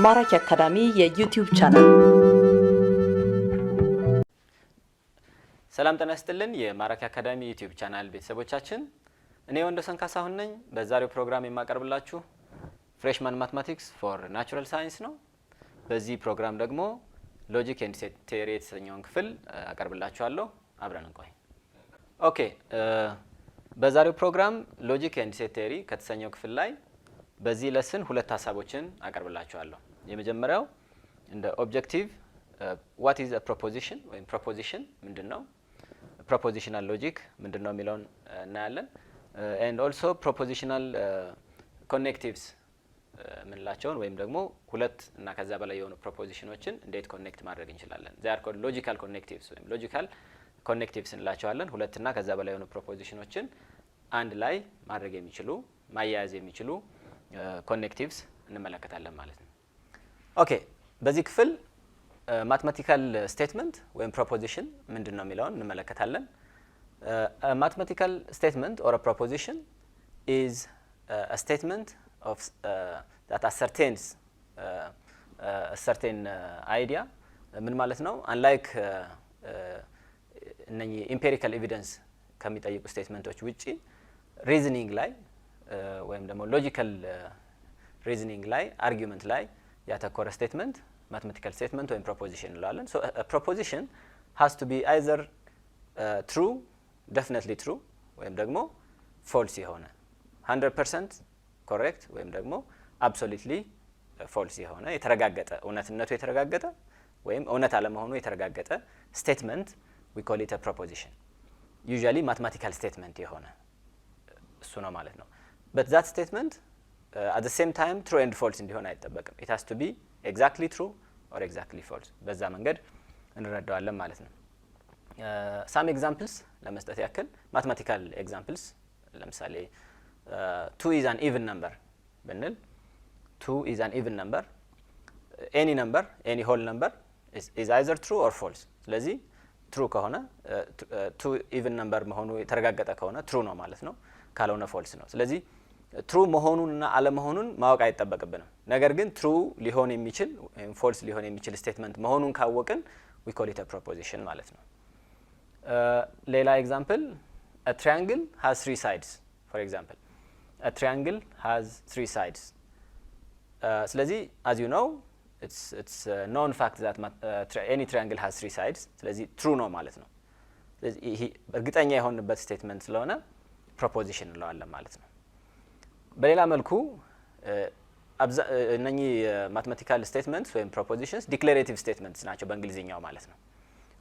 ማራኪ አካዳሚ የዩትዩብ ቻናል። ሰላም ጤና ይስጥልን የማራኪ አካዳሚ ዩትዩብ ቻናል ቤተሰቦቻችን፣ እኔ ወንደሰን ካሳሁን ነኝ። በዛሬው ፕሮግራም የማቀርብላችሁ ፍሬሽማን ማትማቲክስ ፎር ናቹራል ሳይንስ ነው። በዚህ ፕሮግራም ደግሞ ሎጂክ ኤንድ ሴት ቲዮሪ የተሰኘውን ክፍል አቀርብላችኋለሁ። አብረን እንቆይ። ኦኬ፣ በዛሬው ፕሮግራም ሎጂክ ኤንድ ሴት ቲዮሪ ከተሰኘው ክፍል ላይ በዚህ ለስን ሁለት ሐሳቦችን አቀርብላችኋለሁ። የመጀመሪያው እንደ ኦብጀክቲቭ what is a proposition ወይም proposition ምንድነው፣ propositional logic ምንድነው የሚለውን እናያለን። and also propositional connectives ምንላቸውን ወይም ደግሞ ሁለት እና ከዛ በላይ የሆኑ propositionዎችን እንዴት ኮኔክት ማድረግ እንችላለን። they are called logical connectives ወይም logical connectives እንላቸዋለን። ሁለት እና ከዛ በላይ የሆኑ propositionዎችን አንድ ላይ ማድረግ የሚችሉ ማያያዝ የሚችሉ ኮኔክቲቭስ እንመለከታለን ማለት ነው። ኦኬ፣ በዚህ ክፍል ማትማቲካል ስቴትመንት ወይም ፕሮፖዚሽን ምንድነው የሚለውን እንመለከታለን። ማትማቲካል ስቴትመንት or a proposition is a statement of that ascertains a certain idea ምን ማለት ነው? unlike እነኚህ ኢምፔሪካል ኤቪደንስ ከሚጠይቁ ስቴትመንቶች ውጪ ሪዝኒንግ ላይ ወይም ደግሞ ሎጂካል ሪዝኒንግ ላይ አርጊውመንት ላይ ያተኮረ ስቴትመንት ማትማቲካል ስቴትመንት ወይም ፕሮፖዚሽን እንላለን። ሶ ፕሮፖዚሽን has to be either true, definitely true ወይም ደግሞ false የሆነ 100% correct ወይም ደግሞ absolutely false የሆነ የተረጋገጠ እውነትነቱ የተረጋገጠ ወይም እውነት አለመሆኑ የተረጋገጠ ስቴትመንት we call it a proposition. usually mathematical statement የሆነ እሱ ነው ማለት ነው። but that statement at the same time true and false እንዲሆን አይጠበቅም። it has to be exactly true or exactly false። በዛ መንገድ እንረዳዋለን ማለት ነው። some examples ለመስጠት ያክል mathematical examples ለምሳሌ 2 is an even number ብንል 2 is an even number, any number, any whole number is either true or false። ስለዚህ true ከሆነ 2 even number መሆኑ የተረጋገጠ ከሆነ true ነው ማለት ነው፣ ካልሆነ false ነው። ስለዚህ ትሩ መሆኑንና አለመሆኑን ማወቅ አይጠበቅብንም። ነገር ግን ትሩ ሊሆን የሚችል ወይም ፎልስ ሊሆን የሚችል ስቴትመንት መሆኑን ካወቅን we call it a proposition ማለት ነው። ሌላ ኤግዛምፕል a triangle has 3 sides for example a triangle has 3 sides። ስለዚህ as you know it's a known fact that any triangle has 3 sides። ስለዚህ true ነው ማለት ነው። ስለዚህ ይሄ እርግጠኛ የሆንበት ስቴትመንት ስለሆነ proposition እንለዋለን ማለት ነው። በሌላ መልኩ እነኚህ ማትማቲካል ስቴትመንትስ ወይም ፕሮፖዚሽንስ ዲክሌሬቲቭ ስቴትመንትስ ናቸው በእንግሊዝኛው ማለት ነው።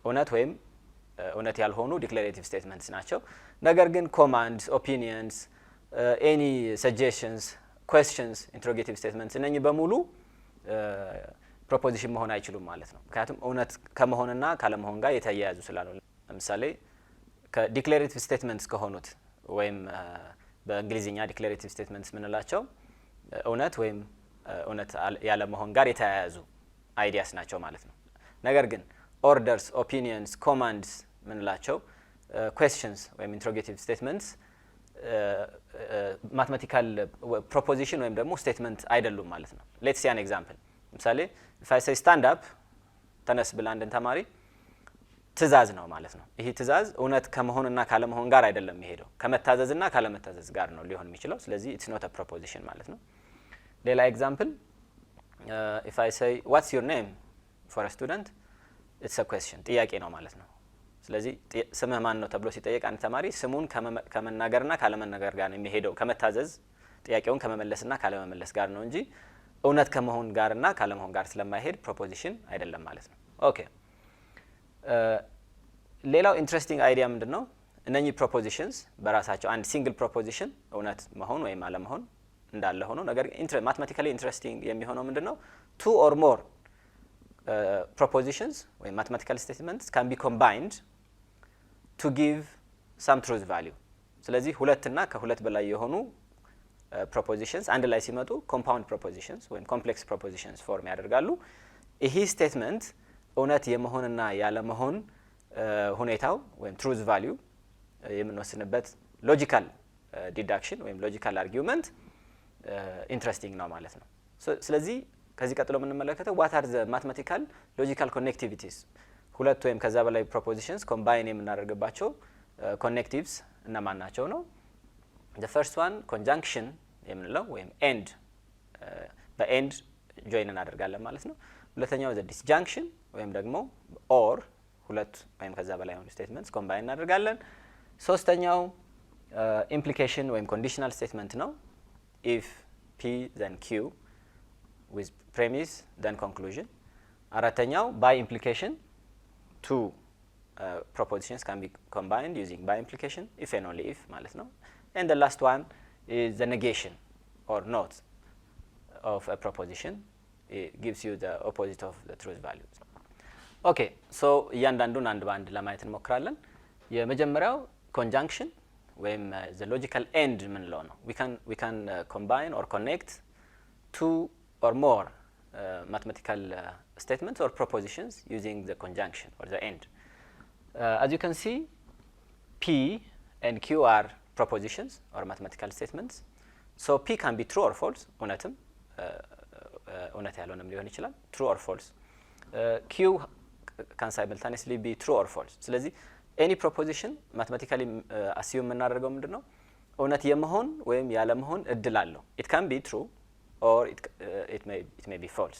እውነት ወይም እውነት ያልሆኑ ዲክሌሬቲቭ ስቴትመንትስ ናቸው። ነገር ግን ኮማንድስ፣ ኦፒኒየንስ፣ ኤኒ ሰጀሽንስ፣ ኩዌስችንስ፣ ኢንትሮጌቲቭ ስቴትመንትስ እነኚህ በሙሉ ፕሮፖዚሽን መሆን አይችሉም ማለት ነው። ምክንያቱም እውነት ከመሆንና ካለመሆን ጋር የተያያዙ ስላልሆነ። ለምሳሌ ከዲክሌሬቲቭ ስቴትመንትስ ከሆኑት ወይም በእንግሊዝኛ ዲክሌሬቲቭ ስቴትመንትስ ምንላቸው እውነት ወይም እውነት ያለ መሆን ጋር የተያያዙ አይዲያስ ናቸው ማለት ነው። ነገር ግን ኦርደርስ፣ ኦፒኒየንስ፣ ኮማንድስ ምንላቸው ኩዌስችንስ ወይም ኢንትሮጌቲቭ ስቴትመንትስ ማትማቲካል ፕሮፖዚሽን ወይም ደግሞ ስቴትመንት አይደሉም ማለት ነው። ሌትስ ሲ አን ኤግዛምፕል። ለምሳሌ if I say stand up ተነስ ብላ አንድን ተማሪ ትእዛዝ ነው ማለት ነው። ይሄ ትእዛዝ እውነት ከመሆንና ካለመሆን ጋር አይደለም የሚሄደው፣ ከመታዘዝና ካለመታዘዝ ጋር ነው ሊሆን የሚችለው። ስለዚህ it's not a proposition ማለት ነው። ሌላ ኤግዛምፕል if I say what's your name for a student it's a question፣ ጥያቄ ነው ማለት ነው። ስለዚህ ስምህ ማን ነው ተብሎ ሲጠየቅ አንድ ተማሪ ስሙን ከመናገርና ካለመናገር ጋር ነው የሚሄደው፣ ከመታዘዝ ጥያቄውን ከመመለስና ካለመመለስ ጋር ነው እንጂ እውነት ከመሆን ጋርና ካለመሆን ጋር ስለማይሄድ ፕሮፖዚሽን አይደለም ማለት ነው። ኦኬ፣ ሌላው ኢንትረስቲንግ አይዲያ ምንድነው? እነኚህ ፕሮፖዚሽንስ በራሳቸው አንድ ሲንግል ፕሮፖዚሽን እውነት መሆን ወይም አለመሆን እንዳለ ሆኖ ነገር ግን ማትማቲካሊ ኢንትረስቲንግ የሚሆነው ምንድነው? 2 or more propositions ወይም mathematical statements can be combined to give some truth value። ስለዚህ ሁለት እና ከሁለት በላይ የሆኑ propositions አንድ ላይ ሲመጡ compound propositions ወይም complex propositions ፎርም ያደርጋሉ። ይሄ ስቴትመንት እውነት የመሆንና ያለ መሆን ሁኔታው ወይም truth value የምንወስንበት ሎጂካል ዲዳክሽን ወይም ሎጂካል አርጊውመንት ኢንትረስቲንግ ነው ማለት ነው። ስለዚህ ከዚህ ቀጥሎ የምንመለከተው what are the mathematical logical connectivities ሁለት ወይም ከዛ በላይ propositions combine የምናደርግባቸው connectives እነማን ናቸው ነው። the first one conjunction የምንለው ወይም end በend join እናደርጋለን ማለት ነው። ሁለተኛው the disjunction ወይም ደግሞ or ሁለት ወይም ከዛ በላይ የሆኑ statements combine እናደርጋለን። ሶስተኛው implication ወይም conditional statement ነው if p then q with premise then conclusion አራተኛው by implication two propositions can be combined using by implication if and only if ማለት ነው and the last one is the negation or not of a proposition it gives you the opposite of the truth value okay so እያንዳንዱን አንድ ባንድ ለማየት እንሞክራለን የመጀመሪያው conjunction ወይም the logical end ምንለው ነው we can combine or connect two or more mathematical statements or propositions using the conjunction or the end as you can see p and q are propositions or mathematical statements so p can be true or false እውነትም እውነት ያልሆነም ሊሆን ይችላል true or false q can simultaneously be true or false ስለዚህ any proposition mathematically assume የምናደርገው ምንድነው እውነት የመሆን ወይም ያለ መሆን እድል አለው it can be true or it may be false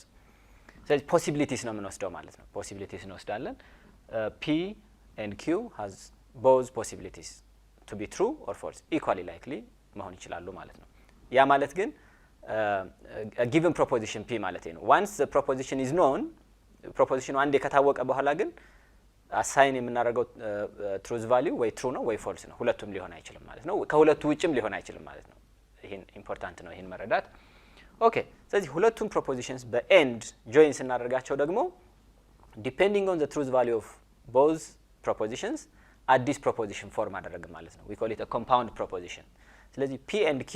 ስለዚህ possibilities ነው የምንወስደው ማለት ነው possibilities እንወስዳለን p and q has both possibilities to be true or false equally likely መሆን ይችላሉ ማለት ነው ያ ማለት ግን a given proposition p ማለት ነው once the proposition is known proposition አንዴ ከታወቀ በኋላ ግን assign የምናደርገው truth value ወይ true ነው ወይ false ነው ሁለቱም ሊሆን አይችልም ማለት ነው ከሁለቱ ውጭም ሊሆን አይችልም ማለት ነው ይሄን ኢምፖርታንት ነው ይሄን መረዳት ኦኬ ስለዚህ ሁለቱም propositions በend join ስናደርጋቸው ደግሞ depending on the truth value of both propositions አዲስ proposition form አደረግ ማለት ነው we call it a compound proposition ስለዚህ p and q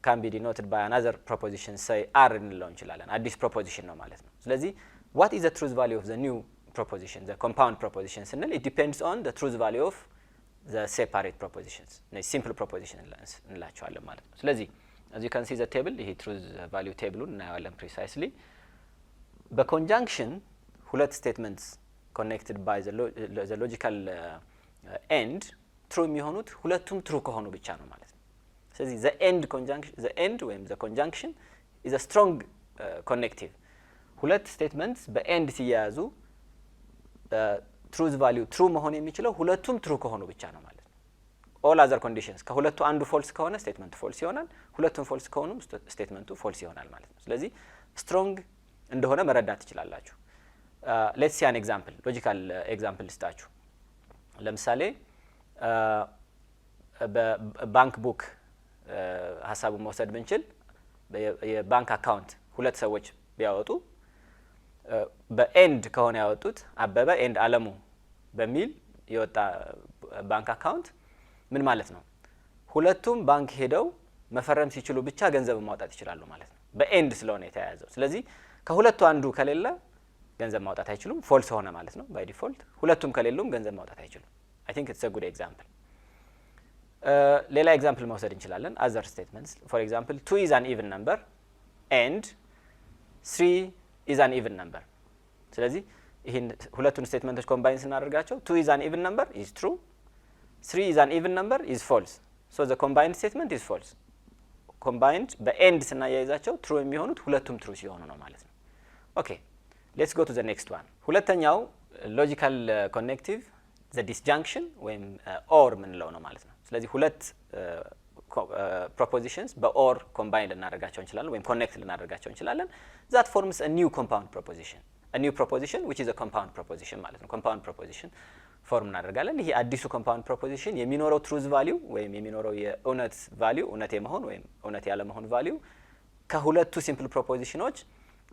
can be denoted by another proposition say r እንለው እንችላለን አዲስ proposition ነው ማለት ነው ስለዚህ what is the truth value of the new proposition the compound proposition ስንል it depends on the truth value of the separate propositions simple proposition እንላቸዋለን ማለት ነው ስለዚህ as you can see the table ይሄ truth value table እናያለን precisely በconjunction ሁለት statements connected by the logical end true የሚሆኑት ሁለቱም true ከሆኑ ብቻ ነው ማለት ነው ስለዚህ the end ወይም the conjunction is a strong connective ሁለት statements በend ሲያያዙ truth value true መሆን የሚችለው ሁለቱም true ከሆኑ ብቻ ነው ማለት ነው all other conditions ከሁለቱ አንዱ false ከሆነ statement false ይሆናል ሁለቱም false ከሆኑ statement false ይሆናል ማለት ነው ስለዚህ strong እንደሆነ መረዳት ትችላላችሁ let's see an example logical example ልስጣችሁ ለምሳሌ በባንክ ቡክ ሐሳቡን መውሰድ ብንችል የባንክ አካውንት ሁለት ሰዎች ቢያወጡ በኤንድ ከሆነ ያወጡት አበበ ኤንድ አለሙ በሚል የወጣ ባንክ አካውንት ምን ማለት ነው ሁለቱም ባንክ ሄደው መፈረም ሲችሉ ብቻ ገንዘብ ማውጣት ይችላሉ ማለት ነው በኤንድ ስለሆነ የተያያዘው ስለዚህ ከሁለቱ አንዱ ከሌለ ገንዘብ ማውጣት አይችሉም ፎልስ ሆነ ማለት ነው by default ሁለቱም ከሌሉም ገንዘብ ማውጣት አይችሉም I think it's a good example ሌላ ኤግዛምፕል መውሰድ እንችላለን other statements for example 2 is an even number and 3 is an even number ስለዚህ ይሄን ሁለቱን ስቴትመንቶች ኮምባይን ስናደርጋቸው 2 is an even number is true 3 is an even number is false so the combined statement is false combined በኤንድ ስናያይዛቸው true የሚሆኑት ሁለቱም true ሲሆኑ ነው ማለት ነው okay let's go to the next one ሁለተኛው logical connective the disjunction ወይም or ምንለው ነው ማለት ነው ስለዚህ ሁለት propositions በor combined ልናደርጋቸው እንችላለን ወይም connect ልናደርጋቸው እንችላለን that forms a new compound proposition a new proposition which is a compound proposition ማለት ነው compound proposition ፎርም እናደርጋለን ይሄ አዲሱ compound proposition የሚኖረው truth value ወይም የሚኖረው የእውነት value እውነት የመሆን ወይም እውነት ያለ መሆን value ከሁለቱ simple propositionዎች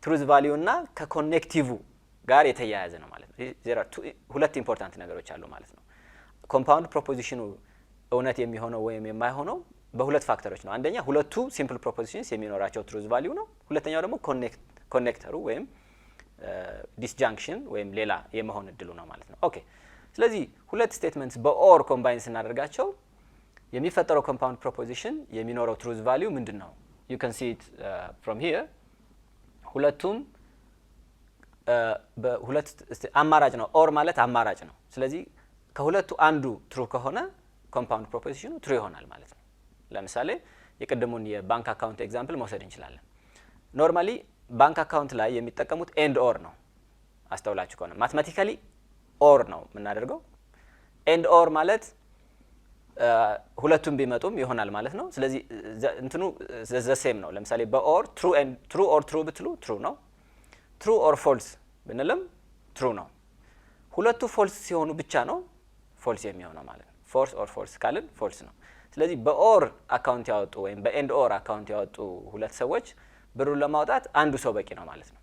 truth value እና ከኮኔክቲቭ ጋር የተያያዘ ነው ማለት ነው there are ሁለት ኢምፖርታንት ነገሮች አሉ ማለት ነው compound proposition እውነት የሚሆነው ወይም የማይሆነው በሁለት ፋክተሮች ነው አንደኛ ሁለቱ simple propositions የሚኖራቸው truth value ነው ሁለተኛው ደግሞ ኮኔክተሩ ወይም disjunction ወይም ሌላ የመሆን እድሉ ነው ማለት ነው ኦኬ ስለዚህ ሁለት ስቴትመንትስ በኦር ኮምባይን ስናደርጋቸው የሚፈጠረው compound proposition የሚኖረው truth value ምንድነው you can see it from here ሁለቱም በሁለት አማራጭ ነው ኦር ማለት አማራጭ ነው ስለዚህ ከሁለቱ አንዱ ትሩ ከሆነ ኮምፓውንድ ፕሮፖዚሽኑ ትሩ ይሆናል ማለት ነው ለምሳሌ የቀደሙን የባንክ አካውንት ኤግዛምፕል መውሰድ እንችላለን ኖርማሊ ባንክ አካውንት ላይ የሚጠቀሙት ኤንድ ኦር ነው አስተውላችሁ ከሆነ ማቴማቲካሊ ኦር ነው የምናደርገው ኤንድ ኦር ማለት ሁለቱም ቢመጡም ይሆናል ማለት ነው ስለዚህ እንትኑ ዘ ሴም ነው ለምሳሌ በኦር ትሩ ኦር ትሩ ብትሉ ትሩ ነው ትሩ ኦር ፎልስ ብንልም ትሩ ነው ሁለቱ ፎልስ ሲሆኑ ብቻ ነው ፎልስ የሚሆነው ማለት ነው ፎልስ ኦር ፎልስ ካልን ፎልስ ነው ስለዚህ በኦር አካውንት ያወጡ ወይም በኤንድ ኦር አካውንት ያወጡ ሁለት ሰዎች ብሩን ለማውጣት አንዱ ሰው በቂ ነው ማለት ነው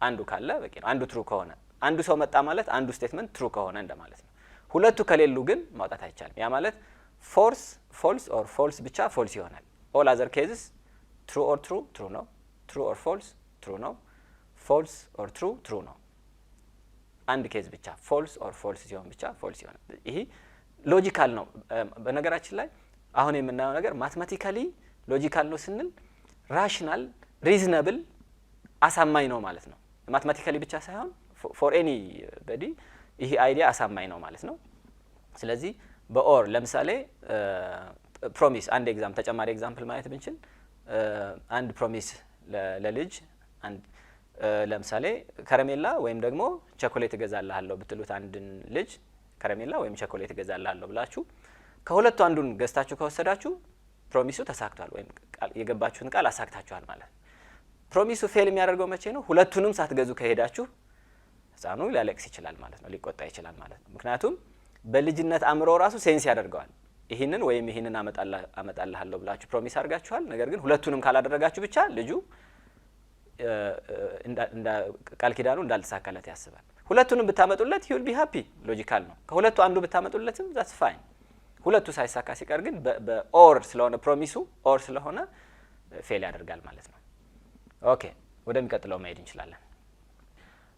አንዱ ካለ በቂ ነው አንዱ ትሩ ከሆነ አንዱ ሰው መጣ ማለት አንዱ ስቴትመንት ትሩ ከሆነ እንደማለት ነው ሁለቱ ከሌሉ ግን ማውጣት አይቻልም ያ ማለት ፎልስ ኦር ፎልስ ብቻ ፎልስ ይሆናል ኦል አዘር ኬዝስ ትሩ ኦር ትሩ ትሩ ነው ትሩ ኦር ፎልስ ትሩ ነው ፎልስ ኦር ትሩ ትሩ ነው አንድ ኬዝ ብቻ ፎልስ ኦር ፎልስ ሲሆን ብቻ ፎልስ ይሆናል ይሄ ሎጂካል ነው በነገራችን ላይ አሁን የምናየው ነገር ማቴማቲካሊ ሎጂካል ነው ስንል ራሽናል ሪዝነብል አሳማኝ ነው ማለት ነው ማቴማቲካሊ ብቻ ሳይሆን ፎር ኤኒ በዲ ይሄ አይዲያ አሳማኝ ነው ማለት ነው ስለዚህ በኦር ለምሳሌ ፕሮሚስ አንድ ኤግዛም ተጨማሪ ኤግዛምፕል ማለት ብንችል አንድ ፕሮሚስ ለልጅ አንድ ለምሳሌ ከረሜላ ወይም ደግሞ ቸኮሌት እገዛልሃለሁ ብትሉት አንድን ልጅ ከረሜላ ወይም ቸኮሌት እገዛልሃለሁ ብላችሁ ከሁለቱ አንዱን ገዝታችሁ ከወሰዳችሁ ፕሮሚሱ ተሳክቷል ወይም የገባችሁን ቃል አሳክታችኋል ማለት ፕሮሚሱ ፌል የሚያደርገው መቼ ነው ሁለቱንም ሳትገዙ ከሄዳችሁ ህፃኑ ሊያለቅስ ይችላል ማለት ነው ሊቆጣ ይችላል ማለት ነው ምክንያቱም በልጅነት አምሮ ራሱ ሴንስ ያደርጋል ይሄንን ወይም ይሄንን አመጣልሃለሁ ብላችሁ ፕሮሚስ አድርጋችኋል ነገር ግን ሁለቱንም ካላደረጋችሁ ብቻ ልጁ እንዳ ቃል ኪዳኑ እንዳልተሳካለት ያስባል ሁለቱንም ብታመጡለት he will be happy ሎጂካል ነው ከሁለቱ አንዱ ብታመጡለትም that's fine ሁለቱ ሳይሳካ ሲቀር ግን በኦር ስለሆነ ፕሮሚሱ ኦር ስለሆነ ፌል ያደርጋል ማለት ነው ኦኬ ወደሚቀጥለው መሄድ እንችላለን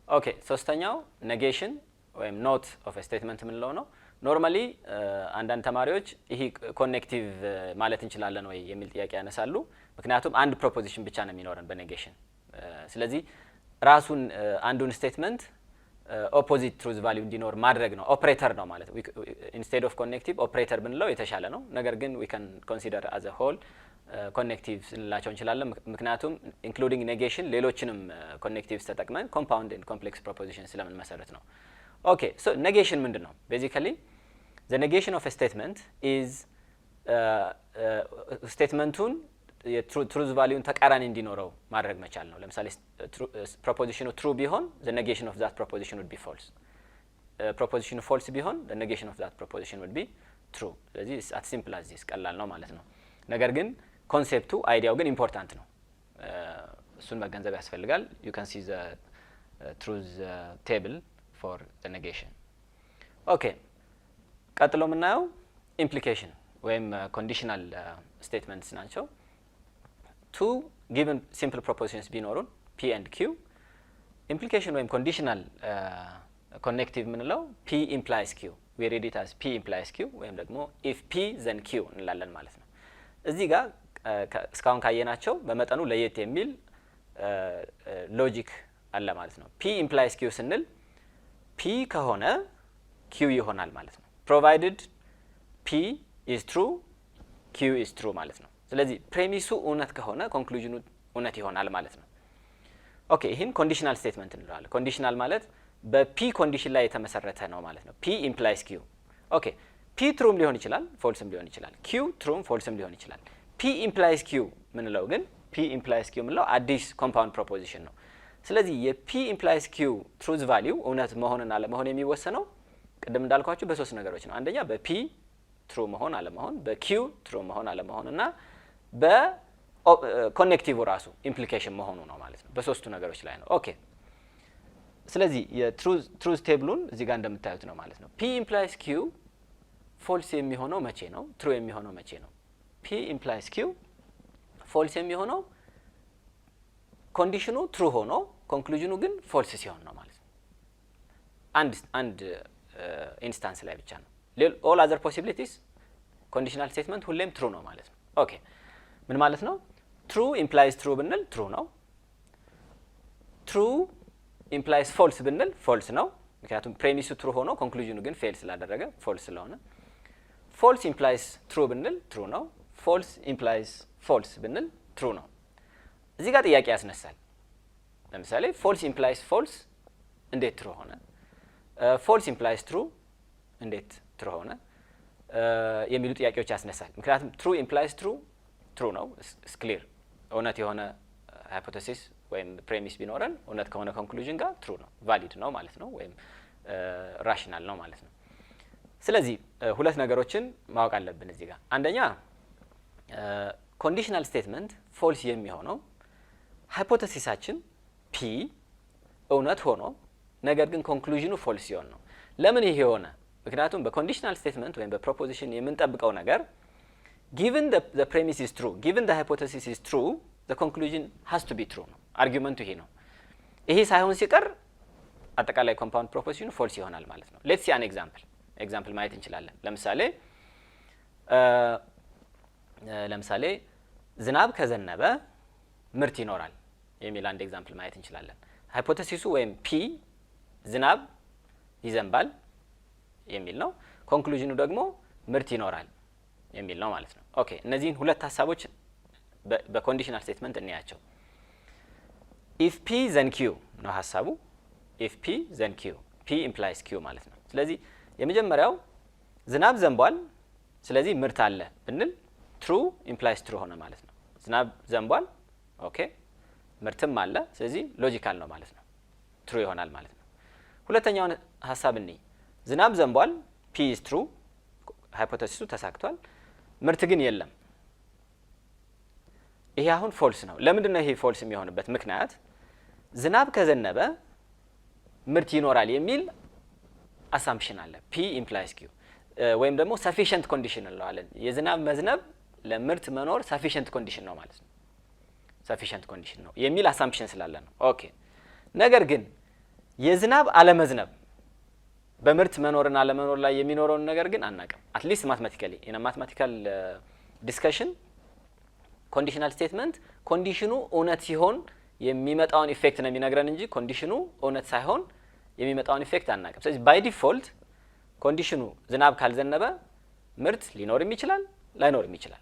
ኦኬ ሶስተኛው ኔጌሽን ወይም ኖት ኦፍ ኤ ስቴትመንት ምን ነው ኖርማሊ አንዳንድ ተማሪዎች ይሄ ኮኔክቲቭ ማለት እንችላለን ወይ የሚል ጥያቄ ያነሳሉ ምክንያቱም አንድ ፕሮፖዚሽን ብቻ ነው የሚኖረን በኔጌሽን ስለዚህ ራሱን አንዱን ስቴትመንት ኦፖዚት ትሩዝ ቫልዩ እንዲኖር ማድረግ ነው ኦፕሬተር ነው ማለት ኢንስቴድ ኦፍ ኮኔክቲቭ ኦፕሬተር ብንለው የተሻለ ነው ነገር ግን we can consider as a whole ኮኔክቲቭ እንላቸው እንችላለን ምክንያቱም ኢንክሉዲንግ ኔጌሽን ሌሎችንም ኮኔክቲቭስ ተጠቅመን ኮምፓውንድ ኤንድ ኮምፕሌክስ ፕሮፖዚሽን ስለምን መሰረት ነው ኦኬ ሶ ኔጌሽን ምንድነው ቤዚካሊ the negation of a statement is ስቴትመንቱን የትሩዝ ቫልዩን ተቃራኒ እንዲኖረው ማድረግ መቻል ነው ለምሳሌ ፕሮፖዚሽኑ ትሩ ቢሆን the negation of that proposition would be false ፕሮፖዚሽኑ ፎልስ ቢሆን the negation of that proposition would be true ስለዚህ as simple as this ቀላል ነው ማለት ነው ነገር ግን ኮንሴፕቱ አይዲያው ግን ኢምፖርታንት ነው እሱን መገንዘብ ያስፈልጋል you can see the truth table for the negation okay ቀጥሎ ምናየው implication ወይም conditional statements ናቸው two given simple propositions ቢኖሩን p and q implication ወይም conditional connective ምንለው p implies q we read it as p implies q ወይም ደግሞ if p then q እንላለን ማለት ነው እዚህ ጋር እስካሁን ካየናቸው በመጠኑ ለየት የሚል ሎጂክ አለ ማለት ነው p implies q ስንል p ከሆነ q ይሆናል ማለት ነው provided p is true q is true ማለት ነው ስለዚህ ፕሬሚሱ እውነት ከሆነ ኮንክሉዥኑ እውነት ይሆናል ማለት ነው ኦኬ ይሄን ኮንዲሽናል ስቴትመንት እንለዋለን ኮንዲሽናል ማለት በፒ ኮንዲሽን ላይ የተመሰረተ ነው ማለት ነው p implies q ኦኬ p ትሩም ሊሆን ይችላል ፎልስም ሊሆን ይችላል q ትሩም ፎልስም ሊሆን ይችላል p implies q ምንለው ግን p implies q ምንለው አዲስ ኮምፓውንድ ፕሮፖዚሽን ነው ስለዚህ የp implies q ትሩዝ ቫልዩ እውነት መሆንና አለመሆን የሚወሰነው ቅድም እንዳልኳችሁ በሶስት ነገሮች ነው አንደኛ በp ትሩ መሆን አለመሆን በq ትሩ መሆን አለመሆን እና በኮኔክቲቭ ራሱ ኢምፕሊኬሽን መሆኑ ነው ማለት ነው በሶስቱ ነገሮች ላይ ነው ኦኬ ስለዚህ የትሩዝ ቴብሉን እዚህ ጋር እንደምታዩት ነው ማለት ነው p implies q ፎልስ የሚሆነው መቼ ነው ትሩ የሚሆነው መቼ ነው p implies q ፎልስ የሚሆነው ኮንዲሽኑ ትሩ ሆኖ ኮንክሉዥኑ ግን ፎልስ ሲሆን ነው ማለት ነው አንድ ኢንስታንስ ላይ ብቻ ነው all other possibilities conditional statement ሁሌም ትሩ ነው ማለት ነው ኦኬ ምን ማለት ነው true implies true ብንል true ነው true implies false ብንል false ነው ምክንያቱም ፕሬሚሱ true ሆኖ ኮንክሉዥኑ ግን ፌል ስላደረገ false ስለሆነ false implies true ብንል true ነው false implies false ብንል true ነው እዚህ ጋር ጥያቄ ያስነሳል ለምሳሌ false implies false እንዴት true ሆነ false implies true እንዴት true ሆነ የሚሉ ጥያቄዎች ያስነሳል ምክንያቱም true implies true ነው is clear እውነት የሆነ ሃይፖቴሲስ ወይም ፕሬሚስ ቢኖረን እውነት ከሆነ ኮንክሉዥን ጋር true ነው valid ነው ማለት ነው ወይም rational ነው ማለት ነው ስለዚህ ሁለት ነገሮችን ማወቅ አለብን እዚህ ጋር አንደኛ ኮንዲሽናል ስቴትመንት false የሚሆነው ሃይፖቴሲሳችን p እውነት ሆኖ ነገር ግን ኮንክሉዥኑ false ሲሆን ነው ለምን ይሄ ሆነ ምክንያቱም በኮንዲሽናል ስቴትመንት ወይም በፕሮፖዚሽን የምንጠብቀው ነገር given the premise is true given the hypothesis is true the conclusion has to be true ነው አርጊውመንቱ ይሄ ነው ይሄ ሳይሆን ሲቀር አጠቃላይ ኮምፓውንድ ፕሮፖዚሽኑ false ይሆናል ማለት ነው let's see an example ማየት እንችላለን ለምሳሌ ዝናብ ከዘነበ ምርት ይኖራል የሚል አንድ ኤግዛምፕል ማየት እንችላለን ሃይፖቴሲሱ ወይም p ዝናብ ይዘንባል የሚል ነው ኮንክሉዥኑ ደግሞ ምርት ይኖራል የሚል ነው ማለት ነው ኦኬ እነዚህን ሁለት ሐሳቦች በኮንዲሽናል ስቴትመንት እንያቸው if p then q ነው ሐሳቡ if p then q p implies q ማለት ነው ስለዚህ የመጀመሪያው ዝናብ ዘንቧል ስለዚህ ምርት አለ ብንል true implies true ሆነ ማለት ነው ዝናብ ዘንቧል ኦኬ ምርትም አለ ስለዚህ ሎጂካል ነው ማለት ነው true ይሆናል ማለት ነው ሁለተኛው ሐሳብ እንይ ዝናብ ዘንቧል p is true ሃይፖቴሲሱ ተሳክቷል ምርት ግን የለም ይሄ አሁን false ነው ለምንድን ነው ይሄ false የሚሆንበት ምክንያት ዝናብ ከዘነበ ምርት ይኖራል የሚል assumption አለ p implies q ወይም ደግሞ sufficient condition እንለዋለን የዝናብ መዝነብ ለምርት መኖር sufficient condition ነው ማለት ነው sufficient condition ነው የሚል assumption ስላለ ነው ኦኬ ነገር ግን የዝናብ አለመዝነብ በምርት መኖርና አለመኖር ላይ የሚኖረውን ነገር ግን አናቀም at least mathematically in a mathematical discussion conditional statement ኮንዲሽኑ እውነት ሲሆን የሚመጣውን ኢፌክት ነው የሚነግረን እንጂ ኮንዲሽኑ እውነት ሳይሆን የሚመጣውን ኢፌክት አናቀም ስለዚህ by default ኮንዲሽኑ ዝናብ ካልዘነበ ምርት ሊኖርም ይችላል ላይኖርም ይችላል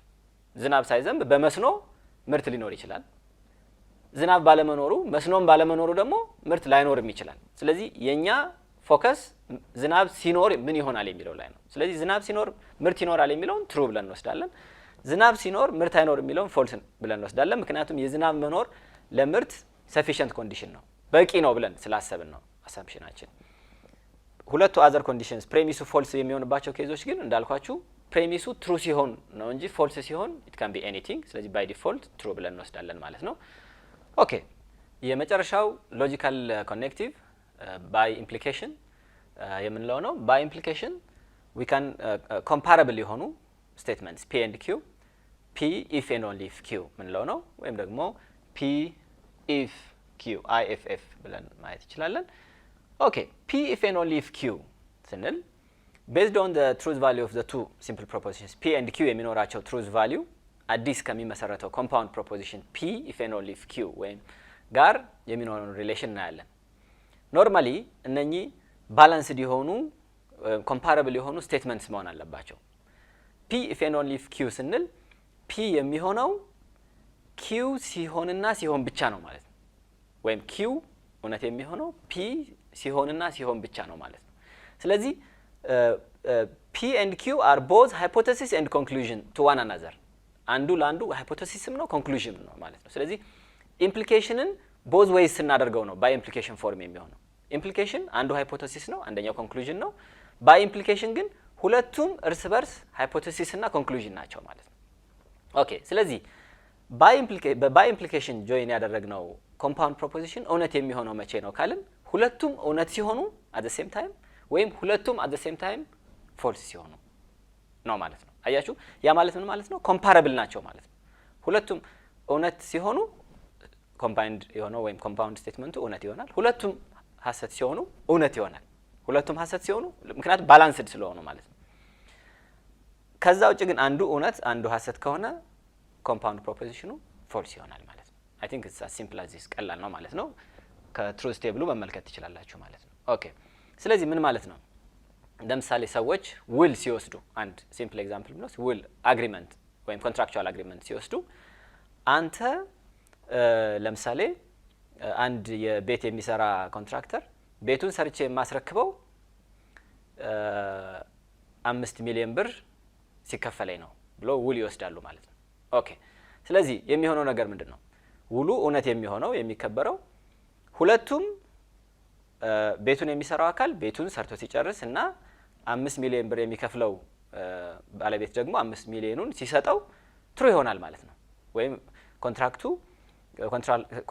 ዝናብ ሳይዘንብ በመስኖ ምርት ሊኖር ይችላል ዝናብ ባለመኖሩ መስኖም ባለመኖሩ ደግሞ ምርት ላይኖርም ይችላል ስለዚህ የኛ ፎከስ ዝናብ ሲኖር ምን ይሆናል የሚለው ላይ ነው ስለዚህ ዝናብ ሲኖር ምርት ይኖራል የሚለውን ትሩ ብለን እንወስዳለን ዝናብ ሲኖር ምርት አይኖር የሚለውን ፎልስ ብለን እንወስዳለን ምክንያቱም የዝናብ መኖር ለምርት sufficient condition ነው በቂ ነው ብለን ስላሰብን ነው assumptionአችን ሁለቱ other conditions ፕሬሚሱ false የሚሆንባቸው ኬዞች ግን እንዳልኳችሁ ፕሬሚሱ true ሲሆን ነው እንጂ false ሲሆን it can be anything ስለዚህ by default true ብለን እንወስዳለን ማለት ነው ኦኬ የመጨረሻው logical connective by implication የምንለው ነው by implication we can comparable የሆኑ statements p and q p if and only if q ምንለው ነው ወይም ደግሞ p if q iff ብለን ማየት እንችላለን ኦኬ p if and only if q ስንል based on the truth value of the two simple propositions p and q የሚኖራቸው truth value አዲስ ከሚመሰረተው compound proposition p if and only if q ወይም ጋር የሚኖረው ሪሌሽን እናያለን ኖርማሊ እነኚህ ባላንስድ የሆኑ ኮምፓራብል የሆኑ ስቴትመንትስ መሆን አለባቸው p if and only if q ስንል p የሚሆነው q ሲሆንና ሲሆን ብቻ ነው ማለት ነው ወይም q እውነት የሚሆነው p ሲሆንና ሲሆን ብቻ ነው ማለት ነው ስለዚህ p and q are both hypothesis and conclusion to one another አንዱ ለአንዱ ሃይፖቴሲስም ነው ኮንክሉዥንም ነው ማለት ነው ስለዚህ ኢምፕሊኬሽንን both ways ስናደርገው ነው by implication form የሚሆነው ኢምፕሊኬሽን አንዱ ሃይፖቴሲስ ነው አንደኛው ኮንክሉዥን ነው by implication ግን ሁለቱም እርስ በርስ ሃይፖቴሲስ እና ኮንክሉዥን ናቸው ማለት ነው ኦኬ ስለዚህ by implication join ያደረግነው compound proposition እውነት የሚሆነው መቼ ነው ካልን ሁለቱም እውነት ሲሆኑ at the same time ወይም ሁለቱም at the same time false ሲሆኑ ነው ማለት ነው አያችሁ ያ ማለት ምን ማለት ነው comparable ናቸው ማለት ነው ሁለቱም እውነት ሲሆኑ combined የሆነው ወይም compound statement እውነት ይሆናል ሁለቱም ሐሰት ሲሆኑ እውነት ይሆናል ሁለቱም ሐሰት ሲሆኑ ምክንያቱም ባላንስድ ስለሆኑ ማለት ነው ከዛ ውጭ ግን አንዱ እውነት አንዱ ሐሰት ከሆነ compound proposition false ይሆናል ማለት ነው I think it's as simple as this ቀላል ነው ማለት ነው ከትሩዝ ቴብሉ መመልከት ትችላላችሁ ማለት ነው። ኦኬ ስለዚህ ምን ማለት ነው? ለምሳሌ ሰዎች ውል ሲወስዱ አንድ ሲምፕል ኤግዛምፕል ብንወስድ ውል አግሪመንት ወይም ኮንትራክቹዋል አግሪመንት ሲወስዱ አንተ ለምሳሌ አንድ የቤት የሚሰራ ኮንትራክተር ቤቱን ሰርቼ የማስረክበው 5 ሚሊዮን ብር ሲከፈለኝ ነው ብሎ ውል ይወስዳሉ ማለት ነው። ኦኬ ስለዚህ የሚሆነው ነገር ምንድነው? ውሉ እውነት የሚሆነው የሚከበረው ሁለቱም ቤቱን የሚሰራው አካል ቤቱን ሰርቶ ሲጨርስ እና 5 ሚሊዮን ብር የሚከፍለው ባለቤት ደግሞ 5 ሚሊዮኑን ሲሰጠው ትሩ ይሆናል ማለት ነው። ወይም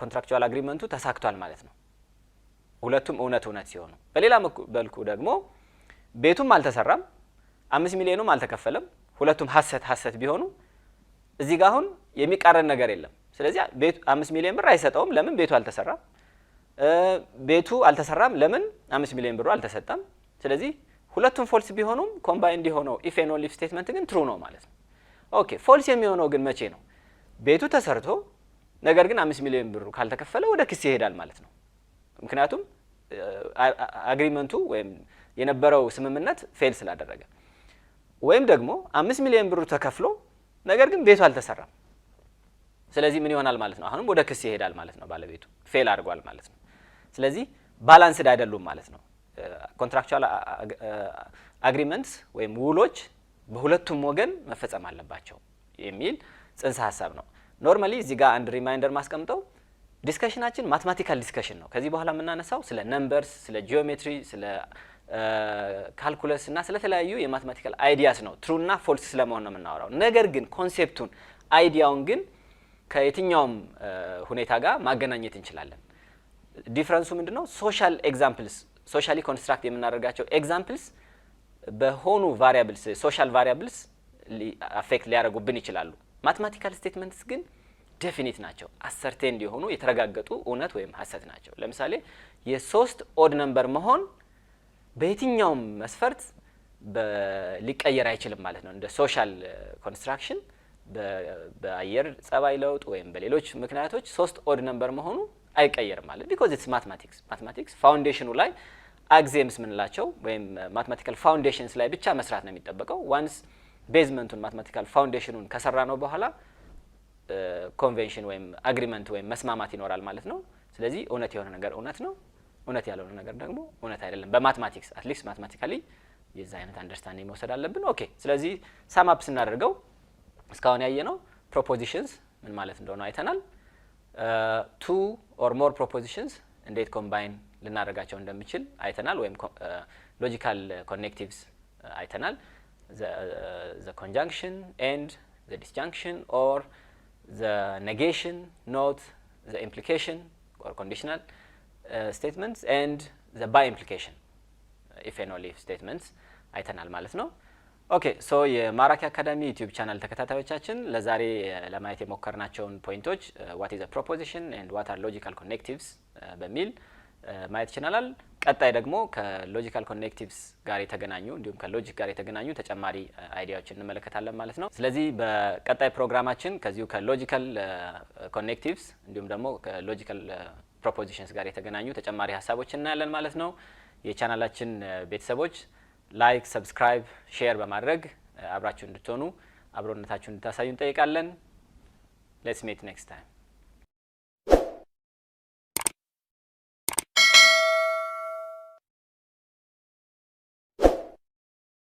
ኮንትራክቹዋል አግሪመንቱ ተሳክቷል ማለት ነው። ሁለቱም እውነት ሲሆኑ፣ በሌላ መልኩ ደግሞ ቤቱም አልተሰራም 5 ሚሊዮኑም አልተከፈለም ሁለቱም ሐሰት ቢሆኑ እዚህ ጋር አሁን የሚቃረን ነገር የለም። ስለዚህ ቤቱ 5 ሚሊዮን ብር አይሰጠውም። ለምን? ቤቱ አልተሰራም። ቤቱ አልተሰራም። ለምን? 5 ሚሊዮን ብሩ አልተሰጠም። ስለዚህ ሁለቱም ፎልስ ቢሆኑም ኮምባይንድ የሆነው ኢፍ ኤንድ ኦንሊ ኢፍ ስቴትመንት ግን ትሩ ነው ማለት ነው። ኦኬ ፎልስ የሚሆነው ግን መቼ ነው? ቤቱ ተሰርቶ ነገር ግን 5 ሚሊዮን ብሩ ካልተከፈለ ወደ ክስ ይሄዳል ማለት ነው። ምክንያቱም አግሪመንቱ ወይም የነበረው ስምምነት ፌል ስላደረገ፣ ወይም ደግሞ 5 ሚሊዮን ብሩ ተከፍሎ ነገር ግን ቤቱ አልተሰራም። ስለዚህ ምን ይሆናል ማለት ነው? አሁንም ወደ ክስ ይሄዳል ማለት ነው። ባለቤቱ ፌል አድርጓል ማለት ነው። ስለዚህ ባላንስድ አይደሉም ማለት ነው። ኮንትራክቹዋል አግሪመንትስ ወይም ውሎች በሁለቱም ወገን መፈጸም አለባቸው የሚል ጽንሰ ሐሳብ ነው። ኖርማሊ እዚህ ጋር አንድ ሪማይንደር ማስቀምጠው ዲስከሽናችን ማትማቲካል ዲስከሽን ነው። ከዚህ በኋላ የምናነሳው ስለ ነምበርስ፣ ስለ ጂኦሜትሪ፣ ስለ ካልኩለስ እና ስለተለያዩ የማትማቲካል አይዲያስ ነው። ትሩ እና ፎልስ ስለመሆን ነው የምናወራው። ነገር ግን ኮንሴፕቱን አይዲያውን ግን ከየትኛውም ሁኔታ ጋር ማገናኘት እንችላለን። ዲፍረንሱ ምንድነው? ሶሻል ኤግዛምፕልስ ሶሻሊ ኮንስትራክት የምናደርጋቸው ኤግዛምፕልስ በሆኑ ቫሪያብልስ ሶሻል ቫሪያብልስ አፌክት ሊያደርጉብን ይችላሉ። ማትማቲካል ስቴትመንትስ ግን ዴፊኒት ናቸው። አሰርቴንድ የሆኑ የተረጋገጡ እውነት ወይም ሐሰት ናቸው። ለምሳሌ የ3 ኦድ ነምበር መሆን በየትኛውም መስፈርት ሊቀየር አይችልም ማለት ነው። እንደ ሶሻል ኮንስትራክሽን በአየር ጸባይ ለውጥ ወይም በሌሎች ምክንያቶች 3 ኦድ ነምበር መሆኑ አይቀየርም ማለት ቢኮዝ ኢትስ ማትማቲክስ ፋውንዴሽኑ ላይ አክሲየምስ ምንላቸው ወይም ማትማቲካል ፋውንዴሽንስ ላይ ብቻ መስራት ነው የሚጠበቀው። ዋንስ ቤዝመንቱን ማትማቲካል ፋውንዴሽኑን ከሰራ ነው በኋላ ኮንቬንሽን ወይም አግሪመንት ወይም መስማማት ይኖራል ማለት ነው። ስለዚህ እውነት የሆነ ነገር እውነት ነው፣ እውነት ያልሆነ ነገር ደግሞ እውነት አይደለም። በማትማቲክስ አትሊስት ማትማቲካሊ የዛ አይነት አንደርስታንዲንግ መውሰድ አለብን። ኦኬ ስለዚህ ሳም አፕ ስናደርገው እስካሁን ያየነው ፕሮፖዚሽንስ ምን ማለት እንደሆነ አይተናል። ቱ ኦር ሞር ፕሮፖዚሽንስ እንዴት ኮምባይን ልናደርጋቸው እንደምችል አይተናል። ወይም ሎጂካል ኮኔክቲቭስ አይተናል። the conjunction and the disjunction or the negation, not the implication or conditional statements and the by implication if and only if statements አይተናል ማለት ነው። ኦኬ ሶ የማራኪ አካዳሚ ዩቲዩብ ቻናል ተከታታዮቻችን ለዛሬ ለማየት የሞከርናቸውን ፖይንቶች what is a proposition and what are logical connectives በሚል ማየት ይችላል። ቀጣይ ደግሞ ከሎጂካል ኮኔክቲቭስ ጋር የተገናኙ እንዲሁም ከሎጂክ ጋር የተገናኙ ተጨማሪ አይዲያዎችን እንመለከታለን ማለት ነው። ስለዚህ በቀጣይ ፕሮግራማችን ከዚሁ ከሎጂካል ኮኔክቲቭስ እንዲሁም ደግሞ ከሎጂካል ፕሮፖዚሽንስ ጋር የተገናኙ ተጨማሪ ሀሳቦችን እናያለን ማለት ነው። የቻናላችን ቤተሰቦች ላይክ፣ ሰብስክራይብ፣ ሼር በማድረግ አብራችሁ እንድትሆኑ አብሮነታችሁን እንድታሳዩ እንጠይቃለን። ሌትስ ሜት ኔክስት ታይም።